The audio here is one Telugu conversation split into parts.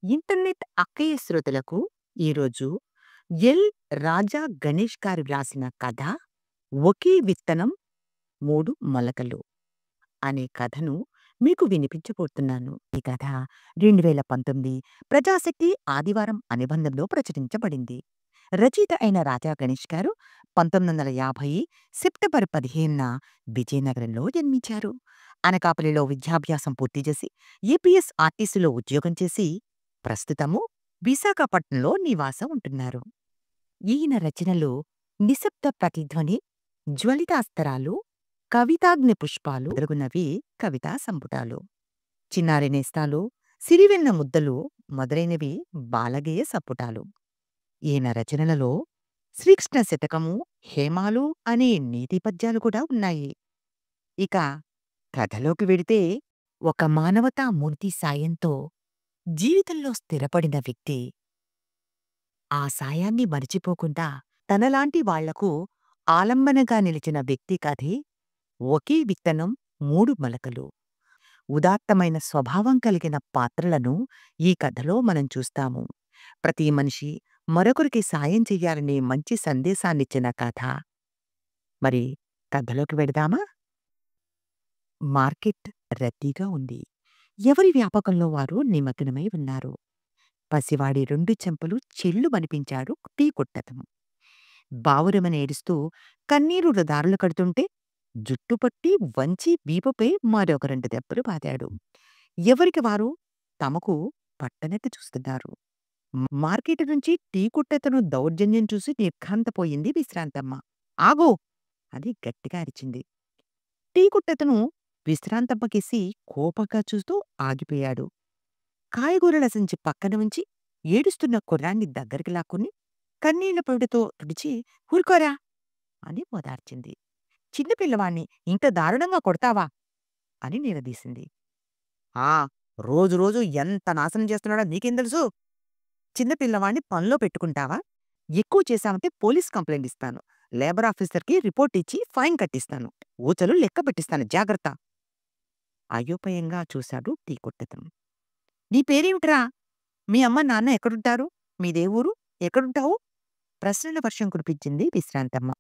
ఇంటర్నెట్ అక్కయ్య శ్రోతలకు ఈరోజు ఎల్ రాజా గణేష్ గారు రాసిన కథ ఒకే విత్తనం మూడు మొలకలు అనే కథను మీకు వినిపించబోతున్నాను. ఈ కథ 2019 ప్రజాశక్తి ఆదివారం అనుబంధంలో ప్రచురించబడింది. రచయిత అయిన రాజా గణేష్ గారు 1950 సెప్టెంబర్ 15న విజయనగరంలో జన్మించారు. అనకాపల్లిలో విద్యాభ్యాసం పూర్తి చేసి ఏపీఎస్ ఆర్టీసీలో ఉద్యోగం చేసి ప్రస్తుతము విశాఖపట్నంలో నివాసం ఉంటున్నారు. ఈయన రచనలు నిశ్శబ్ద ప్రతిధ్వని, జ్వలితాస్తరాలు, కవితాగ్ని పుష్పాలు మొదలగునవి కవితా సంపుటాలు. చిన్నారి నేస్తాలు, సిరివెన్న ముద్దలు మొదలైనవి బాలగేయ సంపుటాలు. ఈయన రచనలలో శ్రీకృష్ణ శతకము, హేమాలు అనే నీతి పద్యాలు కూడా ఉన్నాయి. ఇక కథలోకి వెడితే, ఒక మానవతా మూర్తి సాయంతో జీవితంలో స్థిరపడిన వ్యక్తి ఆ సాయాన్ని మరిచిపోకుండా తనలాంటి వాళ్లకు ఆలంబనగా నిలిచిన వ్యక్తి కథే ఒకే విత్తనం మూడు మొలకలు. ఉదాత్తమైన స్వభావం కలిగిన పాత్రలను ఈ కథలో మనం చూస్తాము. ప్రతి మనిషి మరొకరికి సాయం చెయ్యాలనే మంచి సందేశాన్నిచ్చిన కథ. మరి కథలోకి వెడదామా? మార్కెట్ రద్దీగా ఉంది. ఎవరి వ్యాపకంలో వారు నిమగ్నమై ఉన్నారు. పసివాడి 2 చెంపలు చెల్లుమనిపించాడు టీ కొట్టతను. బావురమని ఏడుస్తూ కన్నీరు దారులు కడుతుంటే జుట్టుపట్టి వంచి వీపుపై మరొక 2 దెబ్బలు బాదాడు. ఎవరికి వారు తమకు పట్టనట్టు చూస్తున్నారు. మార్కెట్ నుంచి టీ కొట్టతను దౌర్జన్యం చూసి నిర్ఘాంతపోయింది విశ్రాంతమ్మ. ఆగో! అని గట్టిగా అరిచింది. టీ కొట్టతను విశ్రాంతమ్మకేసి కోపంగా చూస్తూ ఆగిపోయాడు. కాయగూరల సంచి పక్కన ఉంచి ఏడుస్తున్న కుర్రాన్ని దగ్గరికి లాక్కుని కన్నీళ్ల పొడితో తుడిచి ఊరుకోరా అని ఓదార్చింది. చిన్నపిల్లవాణ్ణి ఇంత దారుణంగా కొడతావా అని నిలదీసింది. ఆ రోజు రోజు ఎంత నాశనం చేస్తున్నాడో నీకేం తెలుసు? చిన్నపిల్లవాణ్ణి పనిలో పెట్టుకుంటావా? ఎక్కువ చేశామంటే పోలీస్ కంప్లైంట్ ఇస్తాను. లేబర్ ఆఫీసర్కి రిపోర్ట్ ఇచ్చి ఫైన్ కట్టిస్తాను. ఊచలు లెక్క పెట్టిస్తాను, జాగ్రత్త. అయోపయంగా చూశాడు టీ కొట్టతను. నీ పేరేమిట్రా? మీ అమ్మ నాన్న ఎక్కడుంటారు? మీదే ఊరు? ఎక్కడుంటావు? ప్రశ్నల వర్షం కురిపించింది విశ్రాంతమ్మ.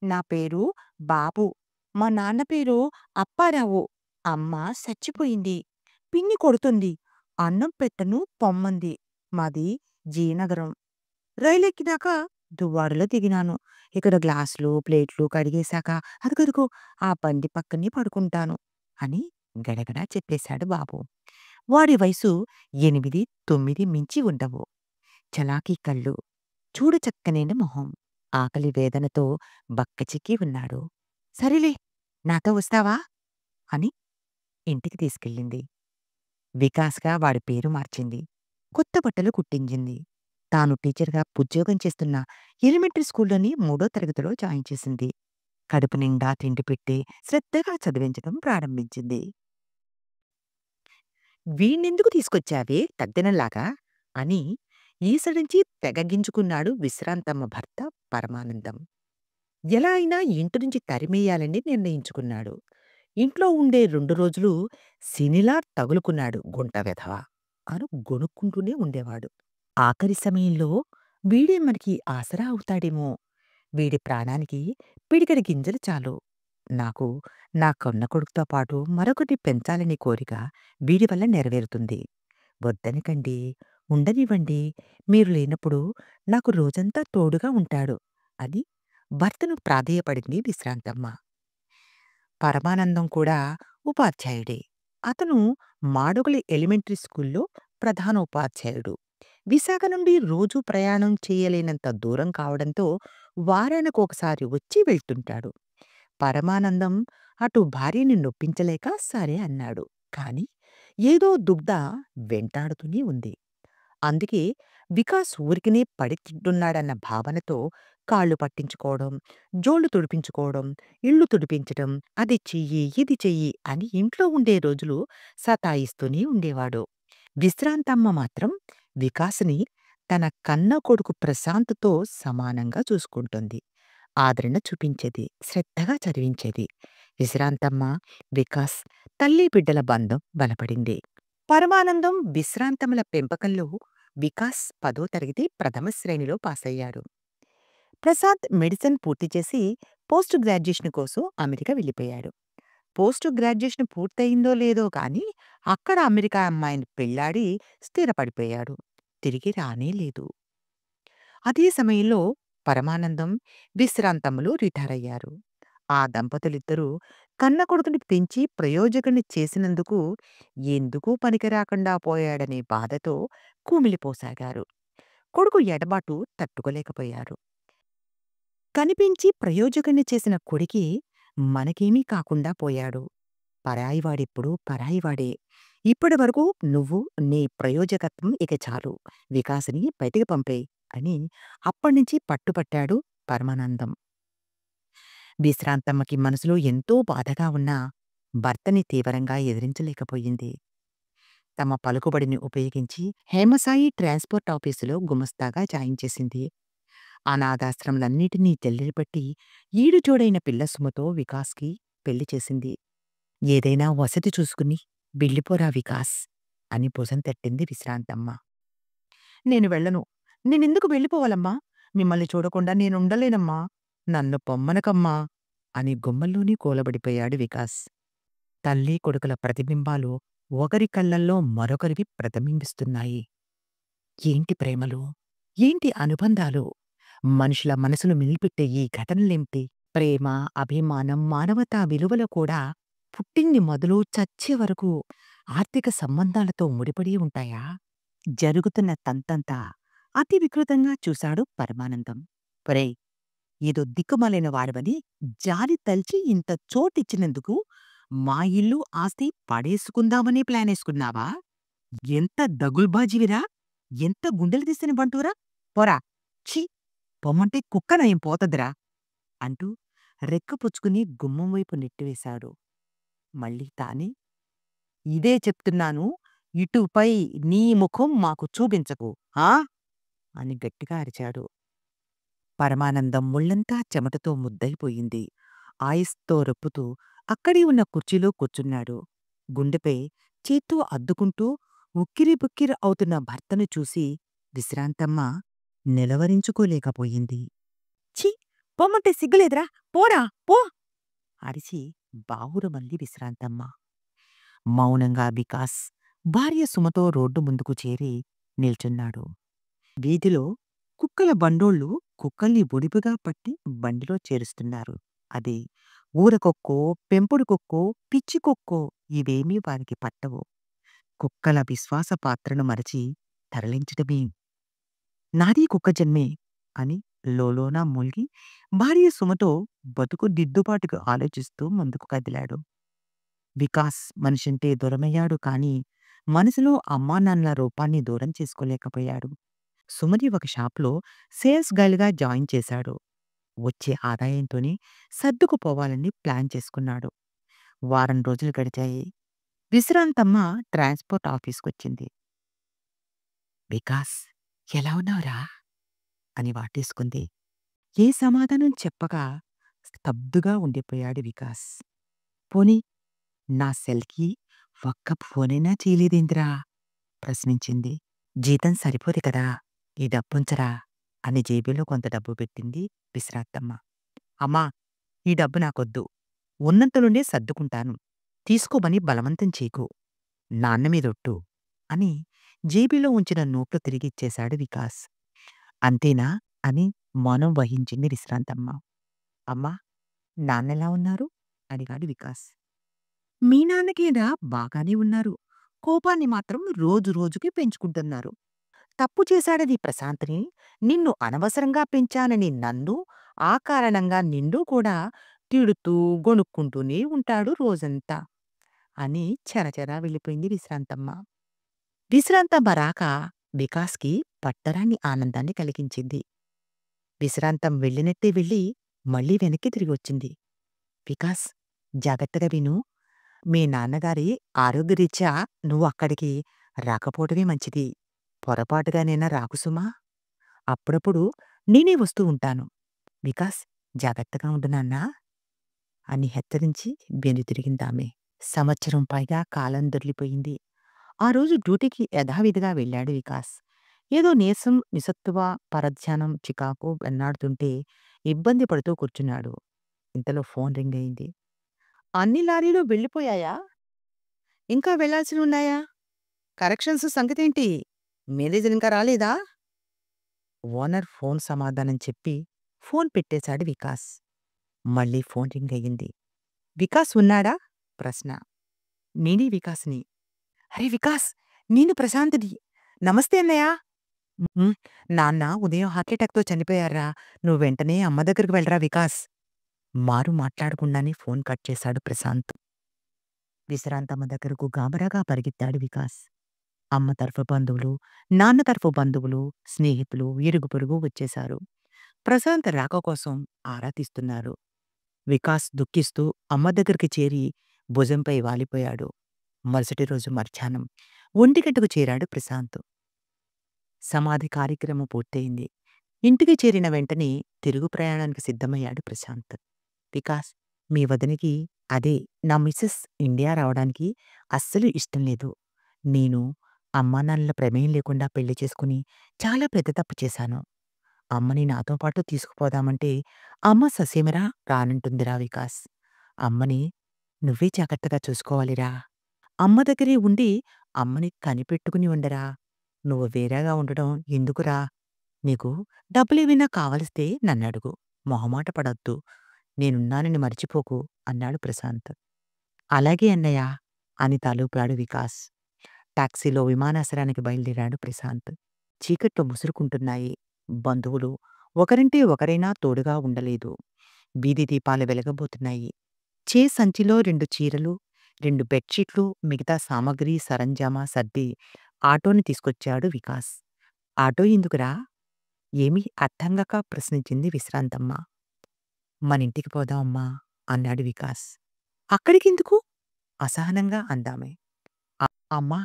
నా పేరు బాబు. మా నాన్న పేరు అప్పారావు. అమ్మ చచ్చిపోయింది. పిన్ని కొడుతుంది. అన్నం పెట్టను పొమ్మంది. మాది జీనగరం. రైలెక్కినాక దువ్వాడలో దిగినాను. ఇక్కడ గ్లాసులు ప్లేట్లు కడిగేశాక అదిగదిగో ఆ బండి పక్కనే పడుకుంటాను అని గడగడా చెప్పేశాడు బాబు. వాడి వయసు 8, 9 మించి ఉండవు. చలాకీ కళ్ళు, చూడచక్కనైన మొహం, ఆకలి వేదనతో బక్కచిక్కి ఉన్నాడు. సరేలే, నాతో వస్తావా అని ఇంటికి తీసుకెళ్ళింది. వికాస్గా వాడి పేరు మార్చింది. కొత్త బట్టలు కుట్టించింది. తాను టీచర్గా ఉద్యోగం చేస్తున్న ఎలిమెంటరీ స్కూల్లోని 3వ తరగతిలో జాయిన్ చేసింది. కడుపు నిండా తిండి పెట్టి శ్రద్ధగా చదివించడం ప్రారంభించింది. వీణ్ణెందుకు తీసుకొచ్చావే తద్దినంలాగా అని ఈసడించి తెగగించుకున్నాడు విశ్రాంతమ్మ భర్త పరమానందం. ఎలా అయినా ఇంటి నుంచి తరిమేయాలని నిర్ణయించుకున్నాడు. ఇంట్లో ఉండే 2 రోజులు శనిలా తగులుకున్నాడు గుంట వెధవ అని గొణుక్కుంటూనే ఉండేవాడు. ఆఖరి సమయంలో వీడే మనకి ఆసరా అవుతాడేమో. వీడి ప్రాణానికి పిడికెడు గింజలు చాలు. నాకు నా కన్న కొడుకుతో పాటు మరొకటి పెంచాలనే కోరిక వీడి వల్ల నెరవేరుతుంది. వద్దనకండి, ఉండనివ్వండి. మీరు లేనప్పుడు నాకు రోజంతా తోడుగా ఉంటాడు అని భర్తను ప్రాధేయపడింది విశ్రాంతమ్మ. పరమానందం కూడా ఉపాధ్యాయుడే. అతను మాడుగులి ఎలిమెంటరీ స్కూల్లో ప్రధాన ఉపాధ్యాయుడు. విశాఖ నుండి రోజూ ప్రయాణం చేయలేనంత దూరం కావడంతో వారానికొకసారి వచ్చి వెళ్తుంటాడు. పరమానందం అటు భార్యని నొప్పించలేక సరే అన్నాడు. కాని ఏదో దుగ్ధ వెంటాడుతూనే ఉంది. అందుకే వికాస్ ఊరికినే పడి తింటున్నాడన్న భావనతో కాళ్ళు పట్టించుకోవడం, జోళ్లు తుడిపించుకోవడం, ఇళ్ళు తుడిపించటం, అది చెయ్యి ఇది చెయ్యి అని ఇంట్లో ఉండే రోజులు సతాయిస్తూనే ఉండేవాడు. విశ్రాంతమ్మ మాత్రం వికాస్ని తన కన్న కొడుకు ప్రశాంత్తో సమానంగా చూసుకుంటుంది. ఆదరణ చూపించేది, శ్రద్ధగా చదివించేది. విశ్రాంతమ్మ, వికాస్ తల్లి బిడ్డల బంధం బలపడింది. పరమానందం విశ్రాంతముల పెంపకంలో వికాస్ 10వ తరగతి ప్రథమ శ్రేణిలో పాసయ్యాడు. ప్రసాద్ మెడిసిన్ పూర్తి చేసి పోస్ట్ గ్రాడ్యుయేషన్ కోసం అమెరికా వెళ్ళిపోయాడు. పోస్ట్ గ్రాడ్యుయేషన్ పూర్తయిందో లేదో కాని అక్కడ అమెరికా అమ్మాయిని పెళ్లాడి స్థిరపడిపోయాడు. తిరిగి రానే లేదు. అదే సమయంలో పరమానందం, విశ్రాంతములు రిటైర్ అయ్యారు. ఆ దంపతులిద్దరూ కన్న కొడుకుని పెంచి ప్రయోజకుని చేసినందుకు ఎందుకూ పనికిరాకుండా పోయాడనే బాధతో కుమిలిపోసాగారు. కొడుకు ఎడబాటు తట్టుకోలేకపోయారు. కనిపించి ప్రయోజకుని చేసిన కొడుకే మనకేమీ కాకుండా పోయాడు. పరాయివాడెప్పుడూ పరాయివాడే. ఇప్పటివరకు నువ్వు నీ ప్రయోజకత్వం ఇక చాలు. వికాసుని బయటికి పంపేయ్ అని అప్పణ్ణించి పట్టుపట్టాడు పరమానందం. విశ్రాంతమ్మకి మనసులో ఎంతో బాధగా ఉన్నా భర్తని తీవ్రంగా ఎదిరించలేకపోయింది. తమ పలుకుబడిని ఉపయోగించి హేమసాయి ట్రాన్స్‌పోర్ట్ ఆఫీసులో గుమస్తాగా జాయిన్ చేసింది. అనాథాశ్రమాలన్నిటినీ జల్లెడపట్టి ఈడుజోడైన పిల్ల సుమతో వికాస్‌కి పెళ్లి చేసింది. ఏదైనా వసతి చూసుకుని వెళ్ళిపోరా వికాస్ అని భుజం తట్టింది విశ్రాంతమ్మ. నేను వెళ్ళను. నేనెందుకు వెళ్ళిపోవాలమ్మా? మిమ్మల్ని చూడకుండా నేనుండలేనమ్మా. నన్ను పొమ్మనకమ్మా అని గుమ్మంలోనే కూలబడిపోయాడు వికాస్. తల్లి కొడుకుల ప్రతిబింబాలు ఒకరి కళ్ళల్లో మరొకరివి ప్రతిబింబిస్తున్నాయి. ఏంటి ప్రేమలు? ఏంటి అనుబంధాలు? మనుషుల మనసులు మెలిపెట్టే ఈ ఘటనలేంటి? ప్రేమ, అభిమానం, మానవతా విలువలు కూడా పుట్టింది మొదలు చచ్చే వరకు ఆర్థిక సంబంధాలతో ముడిపడి ఉంటాయా? జరుగుతున్న తంతంతా అతి వికృతంగా చూశాడు పరమానందం. ఒరేయ్! ఏదో దిక్కుమాలిన వాడివని జాలి తలిచి ఇంత చోటిచ్చినందుకు మా ఇల్లు, ఆస్తి పడేసుకుందామని ప్లానేసుకున్నావా? ఎంత దగుల్బాజీవిరా! ఎంత గుండెలు తీసిన బంటురా! పోరా! ఛీ! పొమ్మంటే కుక్క నయం పోతదిరా! అంటూ రెక్కపుచ్చుకుని గుమ్మం వైపు నెట్టివేశాడు. మళ్ళీ తానే ఇదే చెప్తున్నాను. ఇటుపై నీ ముఖం మాకు చూపించకు ఆ? అని గట్టిగా అరిచాడు. పరమానందం ముళ్ళంతా చెమటతో ముద్దయిపోయింది. ఆయుస్తో రొప్పుతూ అక్కడే ఉన్న కుర్చీలో కూర్చున్నాడు. గుండెపై చేత్తో అద్దుకుంటూ ఉక్కిరిబుక్కిరి అవుతున్న భర్తను చూసి విశ్రాంతమ్మ నిలవరించుకోలేకపోయింది. ఛీ! పొమ్మంటే సిగ్గులేదురా! పోరా! పో! అరిచి బావురుమంది విశ్రాంతమ్మ. మౌనంగా వికాస్ భార్య సుమతో రోడ్డు ముందుకు చేరి నిల్చున్నాడు. వీధిలో కుక్కల బండోళ్ళు కుక్కల్ని బొడిపుగా పట్టి బండిలో చేరుస్తున్నారు. అది ఊరకొక్కో, పెంపుడు కుక్కో, పిచ్చి కుక్కో ఇవేమీ వారికి పట్టవు. కుక్కల విశ్వాస పాత్రను మరచి తరలించటమే. నాదీ కుక్క జన్మే అని లోలోన మూల్గి భార్య సుమతో బతుకు దిద్దుబాటుకు ఆలోచిస్తూ ముందుకు కదిలాడు. వికాస్ మనిషంటే దూరమయ్యాడు కాని మనసులో అమ్మానాన్నల రూపాన్ని దూరం చేసుకోలేకపోయాడు. సుమని ఒక షాప్‌లో సేల్స్ గర్ల్‌గా జాయిన్ చేశాడు. వచ్చే ఆదాయంతోనే సర్దుకుపోవాలని ప్లాన్ చేసుకున్నాడు. వారం రోజులు గడిచాయి. విశ్రాంతమ్మ ట్రాన్స్‌పోర్ట్ ఆఫీస్‌కొచ్చింది. వికాస్ ఎలా ఉన్నావురా? అని వాటేసుకుంది. ఏ సమాధానం చెప్పక స్తబ్దుగా ఉండిపోయాడు వికాస్. పోనీ నా సెల్‌కి ఒక్క ఫోనైనా చేయలేదేందిరా? ప్రశ్నించింది. జీతం సరిపోదు కదా! ఈ డబ్బుంచరా అని జేబులో కొంత డబ్బు పెట్టింది విశ్రాంతమ్మ. అమ్మా! ఈ డబ్బు నాకొద్దు. ఉన్నంతలోనే సర్దుకుంటాను. తీసుకోమని బలవంతం చేయకు. నాన్న మీదొట్టు అని జేబులో ఉంచిన నోట్లు తిరిగిచ్చేశాడు వికాస్. అంతేనా అని మౌనం వహించింది విశ్రాంతమ్మ. అమ్మా! నాన్నెలా ఉన్నారు? అడిగాడు వికాస్. మీ నాన్నకేరా బాగానే ఉన్నారు. కోపాన్ని మాత్రం రోజు రోజుకి పెంచుకుంటున్నారు. తప్పు చేశాడని ప్రశాంత్‌ని, నిన్ను అనవసరంగా పెంచానని నన్ను, ఆ కారణంగా నిన్ను కూడా తిడుతూ, గొణుక్కుంటూనే ఉంటాడు రోజంతా అని చరచరా వెళ్ళిపోయింది విశ్రాంతమ్మ. విశ్రాంతమ్మ రాక వికాస్‌కి పట్టరాని ఆనందాన్ని కలిగించింది. విశ్రాంతం వెళ్ళినట్టే వెళ్ళి మళ్ళీ వెనక్కి తిరిగొచ్చింది. వికాస్ జాగ్రత్తగా విను. మీ నాన్నగారి ఆరోగ్యరీత్యా నువ్వు అక్కడికి రాకపోవటమే మంచిది. పొరపాటుగానైనా రాకు సుమా! అప్పుడప్పుడు నేనే వస్తూ ఉంటాను. వికాస్ జాగ్రత్తగా ఉండు నాన్నా! అని హెచ్చరించి వెనుతిరిగిందామె. సంవత్సరం పైగా కాలం దొర్లిపోయింది. ఆ రోజు డ్యూటీకి యథావిధిగా వెళ్ళాడు వికాస్. ఏదో నీరసం, నిస్సత్తువ, పరధ్యానం, చికాకు వెన్నాడుతుంటే ఇబ్బంది పడుతూ కూర్చున్నాడు. ఇంతలో ఫోన్ రింగ్ అయింది. "అన్ని లారీలు వెళ్ళిపోయాయా? ఇంకా వెళ్ళాల్సినున్నాయా? కరెక్షన్స్ సంగతేంటి? మేనేజర్ ఇంకా రాలేదా?" ఓనర్ ఫోన్ సమాధానం చెప్పి ఫోన్ పెట్టేశాడు వికాస్. మళ్ళీ ఫోన్ రింగ్ అయ్యింది. "వికాస్ ఉన్నాడా?" ప్రశ్న. "నేనే వికాస్‌ని." "అరే వికాస్! నేను ప్రశాంత్‌ని. నమస్తే అన్నయ్య." "హ్మ్. నాన్న ఉదయం హార్ట్ ఎటాక్‌తో చనిపోయార్రా. నువ్వు వెంటనే అమ్మ దగ్గరికి వెళ్ళరా వికాస్." మారు మాట్లాడకుండానే ఫోన్ కట్ చేశాడు ప్రశాంత్. విశ్రాంతమ్మ దగ్గరకు గాబరాగా పరిగెత్తాడు వికాస్. అమ్మ తరఫు బంధువులు, నాన్న తరఫు బంధువులు, స్నేహితులు, ఇరుగు పొరుగు వచ్చేశారు. ప్రశాంత్ రాక కోసం ఆరా తీస్తున్నారు. వికాస్ దుఃఖిస్తూ అమ్మ దగ్గరికి చేరి భుజంపై వాలిపోయాడు. మరుసటి రోజు మధ్యాహ్నం 1 గంటకు చేరాడు ప్రశాంత్. సమాధి కార్యక్రమం పూర్తయింది. ఇంటికి చేరిన వెంటనే తిరుగు ప్రయాణానికి సిద్ధమయ్యాడు ప్రశాంత్. "వికాస్, మీ వదినకి, అదే నా మిసెస్ ఇండియా రావడానికి అస్సలు ఇష్టం లేదు. నేను అమ్మానాన్నల ప్రమేయం లేకుండా పెళ్లి చేసుకుని చాలా పెద్ద తప్పు చేశాను. అమ్మని నాతో పాటు తీసుకుపోదామంటే అమ్మ ససేమిరా రానంటుందిరా వికాస్. అమ్మని నువ్వే జాగ్రత్తగా చూసుకోవాలిరా. అమ్మ దగ్గరే ఉండి అమ్మని కనిపెట్టుకుని ఉండరా. నువ్వు వేరేగా ఉండడం ఎందుకురా? నీకు డబ్బులేమైనా కావలిస్తే నన్నడుగు. మొహమాట పడొద్దు. నేనున్నానని మర్చిపోకు" అన్నాడు ప్రశాంత్. "అలాగే అన్నయ్య" అని తలూపాడు వికాస్. టాక్సీలో విమానాశ్రయానికి బయలుదేరాడు ప్రశాంత్. చీకట్లు ముసురుకుంటున్నాయి. బంధువులు ఒకరంటే ఒకరైనా తోడుగా ఉండలేదు. వీధి దీపాలు వెలగబోతున్నాయి. సంచిలో 2 చీరలు, 2 బెడ్‌షీట్లు, మిగతా సామగ్రి, సరంజామా సర్ది ఆటోని తీసుకొచ్చాడు వికాస్. "ఆటో ఎందుకురా?" ఏమీ అర్థంగాక ప్రశ్నించింది విశ్రాంతమ్మ. "మనింటికి పోదాం అమ్మా" అన్నాడు వికాస్. "అక్కడికెందుకు?" అసహనంగా అందామె. "అమ్మా,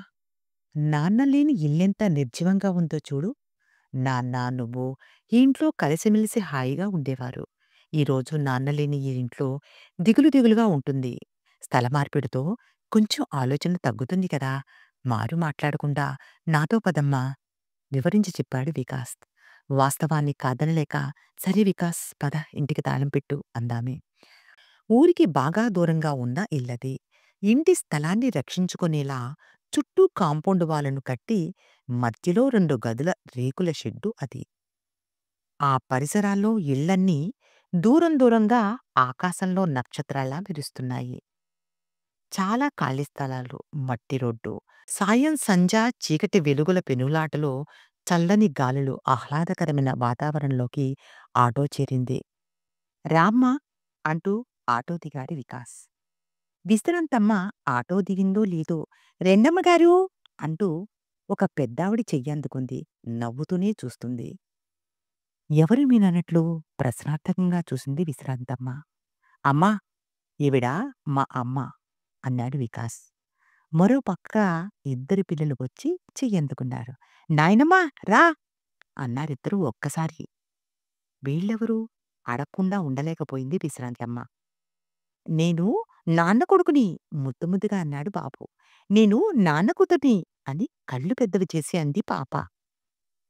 నాన్న లేని ఇల్లెంత నిర్జీవంగా ఉందో చూడు. నాన్న, నువ్వు ఈ ఇంట్లో కలిసిమెలిసి హాయిగా ఉండేవారు. ఈరోజు నాన్న లేని ఈ ఇంట్లో దిగులు దిగులుగా ఉంటుంది. స్థల మార్పిడితో కొంచెం ఆలోచన తగ్గుతుంది కదా. మారు మాట్లాడకుండా నాతో పదమ్మా" వివరించి చెప్పాడు వికాస్. వాస్తవాన్ని కాదనలేక "సరే వికాస్, పద ఇంటికి తాళం పెట్టు" అందామె. ఊరికి బాగా దూరంగా ఉన్న ఇల్లది. ఇంటి స్థలాన్ని రక్షించుకునేలా చుట్టూ కాంపౌండ్ వాలును కట్టి మధ్యలో 2 గదుల రేకుల షెడ్డు అది. ఆ పరిసరాల్లో ఇళ్ళన్నీ దూరం దూరంగా ఆకాశంలో నక్షత్రాల్లా మెరుస్తున్నాయి. చాలా ఖాళీ స్థలాలు, మట్టి రోడ్డు. సాయం సంజ చీకటి వెలుగుల పెనులాటలో చల్లని గాలులు ఆహ్లాదకరమైన వాతావరణంలోకి ఆటో చేరింది. "రామ్మా" అంటూ ఆటో దిగాడు వికాస్. విశ్రాంతమ్మ ఆటో దిగిందో లేదో "రెండమ్మగారూ" అంటూ ఒక పెద్దావిడ చెయ్యందుకుంది. నవ్వుతూనే చూస్తుంది. "ఎవరు మీరన్నట్లు?" ప్రశ్నార్థకంగా చూసింది విశ్రాంతమ్మ. "అమ్మా, ఈవిడ మా అమ్మ" అన్నాడు వికాస్. మరో పక్క ఇద్దరు పిల్లలు వచ్చి చెయ్యందుకున్నారు. "నాయనమ్మా రా" అన్నారిద్దరూ ఒక్కసారి. "వీళ్ళెవరు?" అడక్కుండా ఉండలేకపోయింది విశ్రాంతమ్మ. "నేను నాన్న కొడుకుని" ముద్దు ముద్దుగా అన్నాడు బాబు. "నేను నాన్న కూతుర్ని" అని కళ్ళు పెద్దవి చేసి అంది పాప.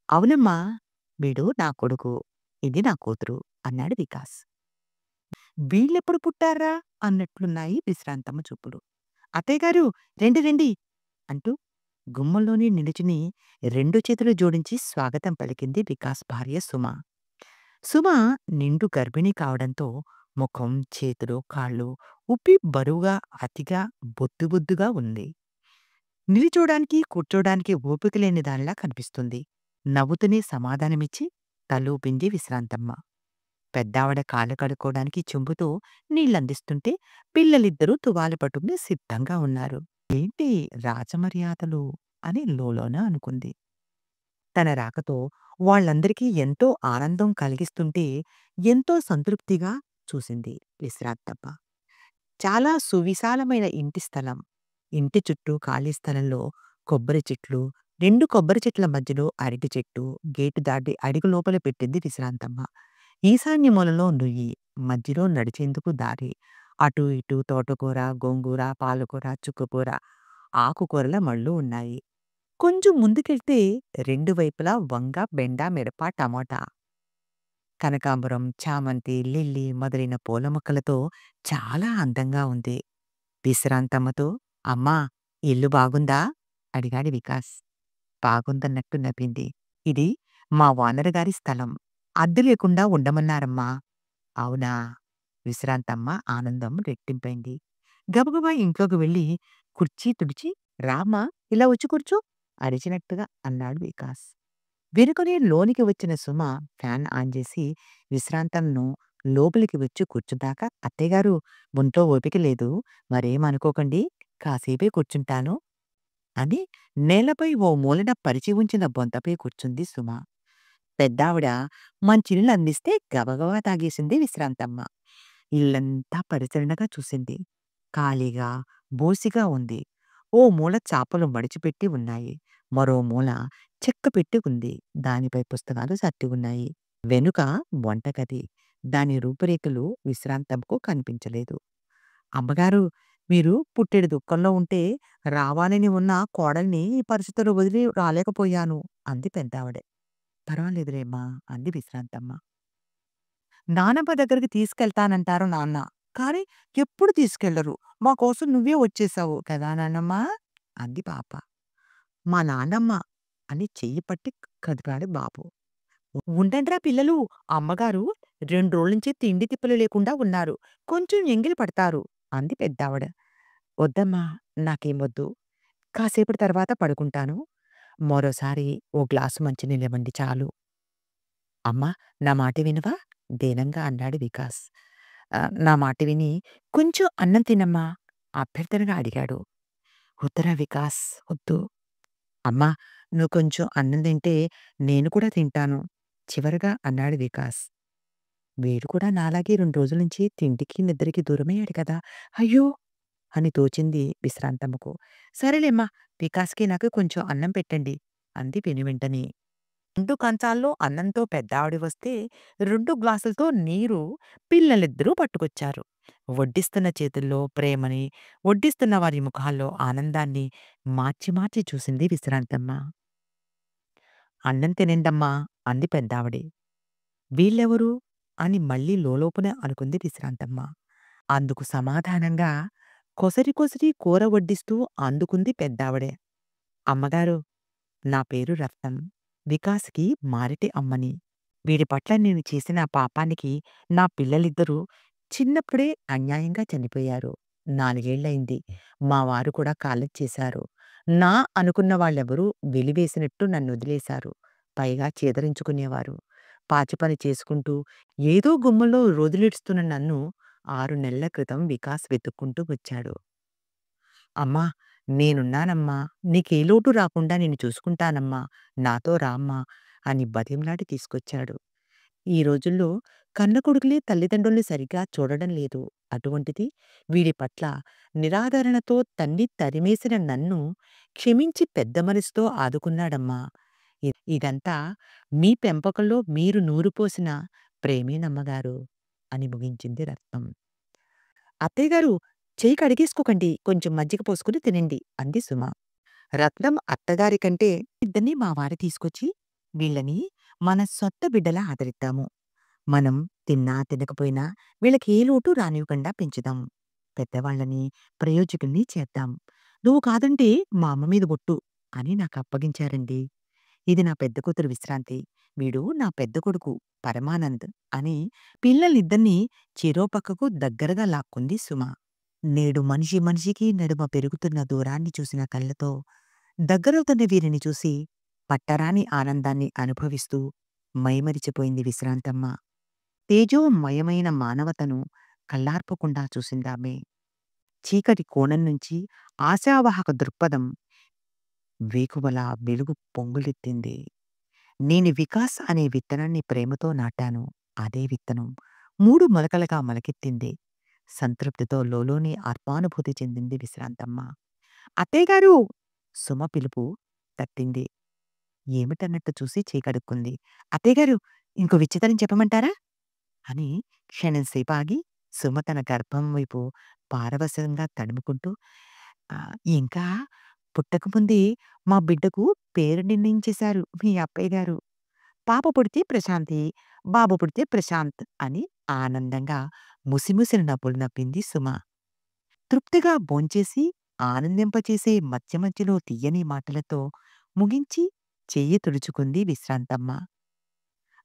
"అవునమ్మా, వీడు నా కొడుకు, ఇది నా కూతురు" అన్నాడు వికాస్. "వీళ్ళెప్పుడు పుట్టార్రా" అన్నట్లున్నాయి విశ్రాంతమ్మ చూపులు. "అత్తయ్యగారు, రండి రండి" అంటూ గుమ్మంలోనే నిలుచుని 2 చేతులు జోడించి స్వాగతం పలికింది వికాస్ భార్య సుమ. సుమ నిండు గర్భిణి కావడంతో ముఖం, చేతులు, కాళ్ళు ఉబ్బి బరువుగా, అతిగా బొద్దు బొద్దుగా ఉంది. నిలిచోడానికి, కూర్చోడానికి ఓపిక లేని దానిలా కనిపిస్తుంది. నవ్వుతూనే సమాధానమిచ్చి తలూపింది విశ్రాంతమ్మ. పెద్దావిడ కాళ్ళు కడుక్కోవడానికి చెంబుతో నీళ్ళందిస్తుంటే పిల్లలిద్దరూ తువాలు పట్టుకుని సిద్ధంగా ఉన్నారు. ఏంటి రాజమర్యాదలు అని లోలోన అనుకుంది. తన రాకతో వాళ్ళందరికీ ఎంతో ఆనందం కలిగిస్తుంటే ఎంతో సంతృప్తిగా చూసింది విశ్రాంతమ్మ. చాలా సువిశాలమైన ఇంటి స్థలం. ఇంటి చుట్టూ ఖాళీ స్థలంలో కొబ్బరి చెట్లు, 2 కొబ్బరి చెట్ల మధ్యలో అరటి చెట్టు, గేటు దాటి అడుగు లోపల పెట్టింది విశ్రాంతమ్మ. ఈశాన్య మూలలో నుయ్యి, మధ్యలో నడిచేందుకు దారి. అటూ ఇటూ తోటకూర, గోంగూర, పాలకూర, చుక్కకూర, ఆకుకూరల మళ్ళు ఉన్నాయి. కొంచెం ముందుకెళ్తే రెండు వైపులా వంగ, బెండ, మిరప, టమోటా, కనకాంబరం, చామంతి, లిల్లీ మొదలైన పూల మొక్కలతో చాలా అందంగా ఉంది. విశ్రాంతమ్మతో "అమ్మా! ఇల్లు బాగుందా?" అడిగాడు వికాస్. బాగుందన్నట్టు నవ్వింది. "ఇది మా ఓనర్ గారి స్థలం. అద్దె లేకుండా ఉండమన్నారమ్మా." "అవునా?" విశ్రాంతమ్మ ఆనందం రెట్టింపైంది. గబగబా ఇంట్లోకి వెళ్ళి కుర్చీ తుడిచి "రామ్మా! ఇలా వచ్చి కూర్చో" అరిచినట్టుగా అన్నాడు వికాస్. వెనుకనే లోనికి వచ్చిన సుమ ఫ్యాన్ ఆన్ చేసి విశ్రాంతంను లోపలికి వచ్చి కూర్చుందాకా "అత్తయ్యగారు, ఒంట్లో ఓపిక లేదు, మరేమనుకోకండి, కాసేపే కూర్చుంటాను" అని నేలపై ఓ మూలన పరిచి ఉంచిన బొంతపై కూర్చుంది సుమ. పెద్దావిడ మంచినీళ్ళు అందిస్తే గబగబా తాగేసింది విశ్రాంతమ్మ. ఇల్లంతా పరిశీలనగా చూసింది. ఖాళీగా, బోసిగా ఉంది. ఓ మూల చాపలు మడిచిపెట్టి ఉన్నాయి. మరో మూల చెక్క పెట్టి ఉంది. దానిపై పుస్తకాలు సర్ది ఉన్నాయి. వెనుక వంటగది. దాని రూపురేఖలు విశ్రాంతమ్మకు కనిపించలేదు. "అమ్మగారు, మీరు పుట్టెడు దుఃఖంలో ఉంటే రావాలని ఉన్న కోడల్ని ఈ పరిస్థితిలో వదిలి రాలేకపోయాను" అంది పెద్దావిడ. "పర్వాలేదులేమ్మా" అంది విశ్రాంతమ్మ. "నానమ్మ దగ్గరికి తీసుకెళ్తానంటారు నాన్న. కానీ ఎప్పుడు తీసుకెళ్లరు. మా కోసం నువ్వే వచ్చేశావు కదా నానమ్మా" అంది పాప. "మా నాన్నమ్మ" అని చెయ్యి పట్టి కదిపాడు బాబు. "ఉండండ్రా పిల్లలు, అమ్మగారు 2 రోజుల్నించి తిండి తిప్పలు లేకుండా ఉన్నారు. కొంచెం ఎంగిలి పడతారు" అంది పెద్దావిడ. "వద్దమ్మా, నాకేమొద్దు. కాసేపటి తర్వాత పడుకుంటాను. మరోసారి ఓ గ్లాసు మంచినీళ్ళివ్వండి చాలు." "అమ్మా, నా మాట వినవా?" దీనంగా అన్నాడు వికాస్. నా మాట విని కొంచెం అన్నం తినమ్మా" అభ్యర్థనగా అడిగాడు. "వద్దురా వికాస్, వద్దు." "అమ్మా, నువ్వు కొంచెం అన్నం తింటే నేను కూడా తింటాను" చివరగా అన్నాడు వికాస్. వీడు కూడా నాలాగే 2 రోజుల నుంచి తిండికి, నిద్రకి దూరమయ్యాడు కదా! అయ్యో! అని తోచింది విశ్రాంతమ్మకు. "సరేలేమ్మా, వికాస్‌కి నాకు కొంచెం అన్నం పెట్టండి" అంది వెనువెంటనే. 2 కంచాల్లో అన్నంతో పెద్దావిడ వస్తే 2 గ్లాసులతో నీరు పిల్లలిద్దరూ పట్టుకొచ్చారు. వడ్డిస్తున్న చేతుల్లో ప్రేమని, వడ్డిస్తున్న వారి ముఖాల్లో ఆనందాన్ని మార్చి మార్చి చూసింది విశ్రాంతమ్మ. "అన్నం తినండమ్మా" అంది పెద్దావిడ. "వీళ్ళెవరు?" అని మళ్ళీ లోలోపున అనుకుంది విశ్రాంతమ్మ. అందుకు సమాధానంగా కొసరి కొసరి కూర వడ్డిస్తూ అందుకుంది పెద్దావిడే. "అమ్మగారు, నా పేరు రత్నం. వికాస్‌కి మారటి అమ్మని. వీడి పట్ల నేను చేసిన పాపానికి నా పిల్లలిద్దరూ చిన్నప్పుడే అన్యాయంగా చనిపోయారు. 4 ఏళ్లయింది. మా వారు కూడా కాలచ్చేశారు. నా అనుకున్న వాళ్ళెవరూ వెలివేసినట్టు నన్నొదిలేశారు. పైగా చీదరించుకునేవారు. పాచి పని చేసుకుంటూ ఏదో గుమ్మంలో రోజులీడుస్తున్న నన్ను 6 నెలల క్రితం వికాస్ వెతుక్కుంటూ వచ్చాడు. అమ్మా, నేనున్నానమ్మా, నీకే లోటు రాకుండా నేను చూసుకుంటానమ్మా, నాతో రామ్మా అని బతిమలాడి తీసుకొచ్చాడు. ఈ రోజుల్లో కన్న కొడుకులే తల్లిదండ్రుల్ని సరిగ్గా చూడడం లేదు. అటువంటిది వీడి పట్ల నిరాదరణతో తన్ని తరిమేసిన నన్ను క్షమించి పెద్ద మనసుతో ఆదుకున్నాడమ్మా. ఇదంతా మీ పెంపకంలో మీరు నూరిపోసిన ప్రేమేనమ్మగారు అని ముగించింది రత్నం. "అత్తయ్యగారు, చెయ్యి కడిగేసుకోకండి, కొంచెం మజ్జిగ పోసుకుని తినండి" అంది సుమ. రత్నం అత్తగారి కంటే ఇద్దరిని మా వారు తీసుకొచ్చి వీళ్ళని మన సొంత బిడ్డలా ఆదరిద్దాము. మనం తిన్నా తినకపోయినా వీళ్ళకి ఏ లోటు రానివ్వకుండా పెంచుదాం. పెద్దవాళ్ళని, ప్రయోజకుల్ని చేద్దాం. నువ్వు కాదంటే మా అమ్మ మీద ఒట్టు అని నాకు అప్పగించారండి. ఇది నా పెద్ద కూతురు విశ్రాంతి. వీడు నా పెద్ద కొడుకు పరమానంద్ అని పిల్లలిద్దరినీ చెరో పక్కకు దగ్గరగా లాక్కుంది సుమ. నేడు మనిషి మనిషికి నడుమ పెరుగుతున్న దూరాన్ని చూసిన కళ్ళతో దగ్గరవుతున్న వీరిని చూసి పట్టరాని ఆనందాన్ని అనుభవిస్తూ మైమరిచిపోయింది విశ్రాంతమ్మ. తేజోమయమైన మానవతను కళ్ళార్పకుండా చూసిందామె. చీకటి కోణం నుంచి ఆశావాహక దృక్పథం వేకువలా వెలుగు పొంగులెత్తింది. నేను వికాస్ అనే విత్తనాన్ని ప్రేమతో నాటాను. అదే విత్తనం 3 మొలకలుగా మొలకెత్తింది. సంతృప్తితో లోలోని ఆత్మానుభూతి చెందింది విశ్రాంతమ్మ. "అత్తయ్యగారు!" సుమ పిలుపు తట్టింది. ఏమిటన్నట్టు చూసి చేకడుక్కుంది. "అత్తయ్యగారు, ఇంకో విచిత్రం చెప్పమంటారా?" అని క్షణంసేపు ఆగి సుమ తన గర్భం వైపు పారవశంగా తడుముకుంటూ ఆ! ఇంకా పుట్టకముందే మా బిడ్డకు పేరు నిర్ణయించేశారు మీ అత్తయ్య గారు. పాప పుడితే ప్రశాంతి, బాబు పుడితే ప్రశాంత్ అని ఆనందంగా ముసిముసిన నవ్వులు నవ్వింది సుమ. తృప్తిగా భోంచేసి ఆనందింపచేసే మధ్య మధ్యలో తియ్యని మాటలతో ముగించి చెయ్యి తుడుచుకుంది విశ్రాంతమ్మ.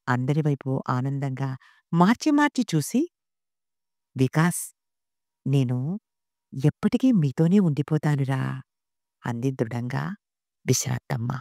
అందరి వైపు ఆనందంగా మార్చి మార్చి చూసి, "వికాస్, నేను ఎప్పటికీ మీతోనే ఉండిపోతానురా" అంది దృఢంగా విశ్రాంతమ్మ.